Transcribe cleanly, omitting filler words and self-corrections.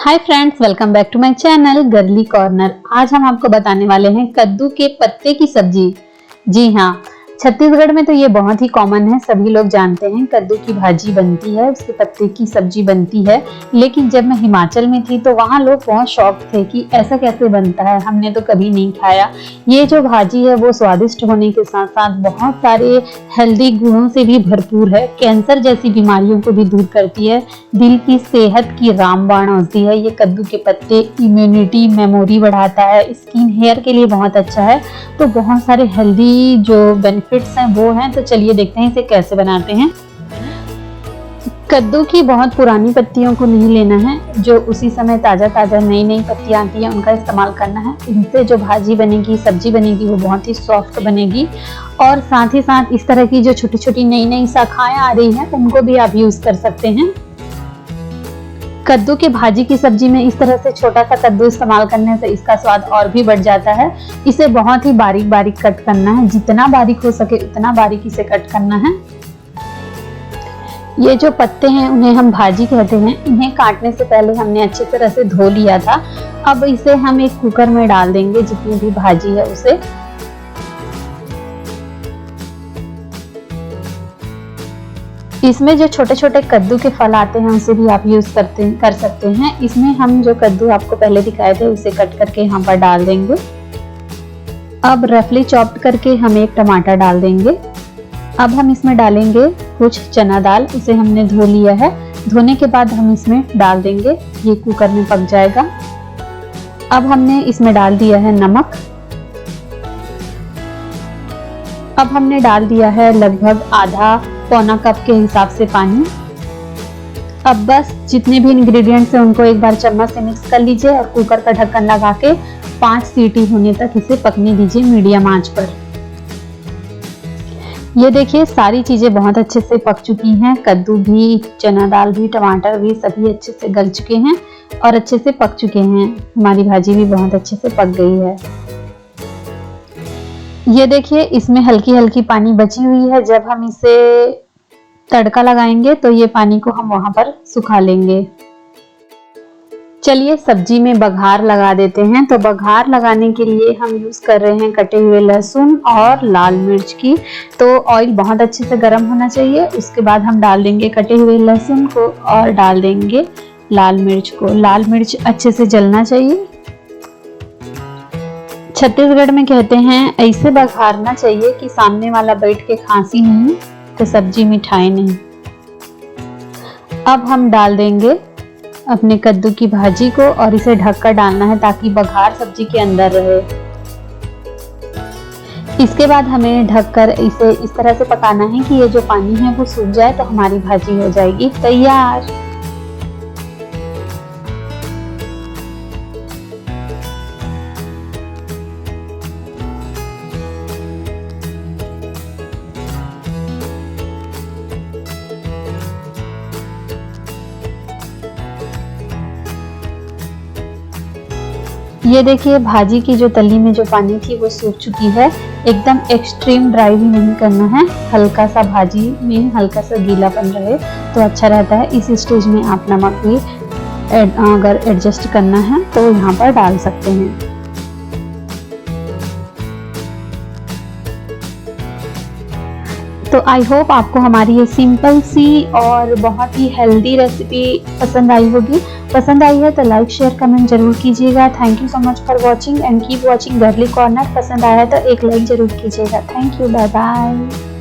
Hi friends, welcome back to my channel girly corner. आज हम आपको बताने वाले हैं कद्दू के पत्ते की सब्जी। जी हाँ, छत्तीसगढ़ में तो ये बहुत ही कॉमन है, सभी लोग जानते हैं। कद्दू की भाजी बनती है, उसके पत्ते की सब्जी बनती है। लेकिन जब मैं हिमाचल में थी तो वहाँ लोग बहुत शौक थे कि ऐसा कैसे बनता है, हमने तो कभी नहीं खाया। ये जो भाजी है वो स्वादिष्ट होने के साथ साथ बहुत सारे हेल्दी गुणों से भी भरपूर है। कैंसर जैसी बीमारियों को भी दूर करती है, दिल की सेहत की रामबाण होती है। ये कद्दू के पत्ते इम्यूनिटी मेमोरी बढ़ाता है, स्किन हेयर के लिए बहुत अच्छा है। तो बहुत सारे हेल्दी जो बेनिफिट्स हैं वो हैं। तो चलिए देखते हैं इसे कैसे बनाते हैं। कद्दू की बहुत पुरानी पत्तियों को नहीं लेना है, जो उसी समय ताज़ा ताज़ा नई नई पत्तियां आती हैं उनका इस्तेमाल करना है। इनसे जो भाजी बनेगी, सब्जी बनेगी, वो बहुत ही सॉफ्ट बनेगी। और साथ ही साथ इस तरह की जो छोटी छोटी नई नई शाखाएं आ रही हैं उनको भी आप यूज कर सकते हैं। कद्दू की भाजी की सब्जी में इस तरह से छोटा सा कद्दू इस्तेमाल करने से इसका स्वाद और भी बढ़ जाता है। इसे बहुत ही बारीक बारीक कट करना है, जितना बारीक हो सके उतना बारीक इसे कट करना है। ये जो पत्ते हैं उन्हें हम भाजी कहते हैं। इन्हें काटने से पहले हमने अच्छी तरह से धो लिया था। अब इसे हम एक कुकर में डाल देंगे, जितनी भी भाजी है उसे। इसमें जो छोटे छोटे कद्दू के फल आते हैं उसे भी आप यूज कर सकते हैं। इसमें हम जो कद्दू आपको पहले दिखाए थे उसे कट करके यहाँ पर डाल देंगे। अब रफली चॉप्ड करके हम एक टमाटर डाल देंगे। अब हम इसमें डालेंगे कुछ चना दाल, उसे हमने धो लिया है। धोने के बाद हम इसमें डाल देंगे, ये कुकर में पक जाएगा। अब हमने इसमें डाल दिया है नमक। अब हमने डाल दिया है लगभग आधा पौना कप के हिसाब से पानी। अब बस जितने भी इंग्रेडिएंट्स हैं उनको एक बार चम्मच से मिक्स कर लीजिए और कुकर का ढक्कन लगा के 5 सीटी होने तक इसे पकने दीजिए मीडियम आंच पर। ये देखिए सारी चीजें बहुत अच्छे से पक चुकी हैं। कद्दू भी, चना दाल भी, टमाटर भी सभी अच्छे से गल चुके हैं और अच्छे से पक चुके हैं। हमारी भाजी भी बहुत अच्छे से पक गई है। ये देखिए इसमें हल्की हल्की पानी बची हुई है। जब हम इसे तड़का लगाएंगे तो ये पानी को हम वहां पर सुखा लेंगे। चलिए सब्जी में बघार लगा देते हैं। तो बघार लगाने के लिए हम यूज कर रहे हैं कटे हुए लहसुन और लाल मिर्च की। तो ऑयल बहुत अच्छे से गर्म होना चाहिए। उसके बाद हम डाल देंगे कटे हुए लहसुन को और डाल देंगे लाल मिर्च को। लाल मिर्च अच्छे से जलना चाहिए। छत्तीसगढ़ में कहते हैं ऐसे बघारना चाहिए कि सामने वाला बैठ के खांसी नहीं तो सब्जी मिठाई नहीं। अब हम डाल देंगे अपने कद्दू की भाजी को और इसे ढककर डालना है ताकि बघार सब्जी के अंदर रहे। इसके बाद हमें ढककर इसे इस तरह से पकाना है कि ये जो पानी है वो सूख जाए तो हमारी भाजी हो जाएगी तैयार। ये देखिए भाजी की जो तली में जो पानी थी वो सूख चुकी है। एकदम एक्सट्रीम ड्राई भी नहीं करना है, हल्का सा भाजी में हल्का सा गीलापन रहे तो अच्छा रहता है। इस स्टेज में आप नमक भी अगर एडजस्ट करना है तो यहाँ पर डाल सकते हैं। तो आई होप आपको हमारी ये सिंपल सी और बहुत ही हेल्दी रेसिपी पसंद आई होगी। पसंद आई है तो लाइक शेयर कमेंट जरूर कीजिएगा। Thank you so much for watching and keep watching girly corner. पसंद आया तो एक लाइक जरूर कीजिएगा। Thank you, bye bye.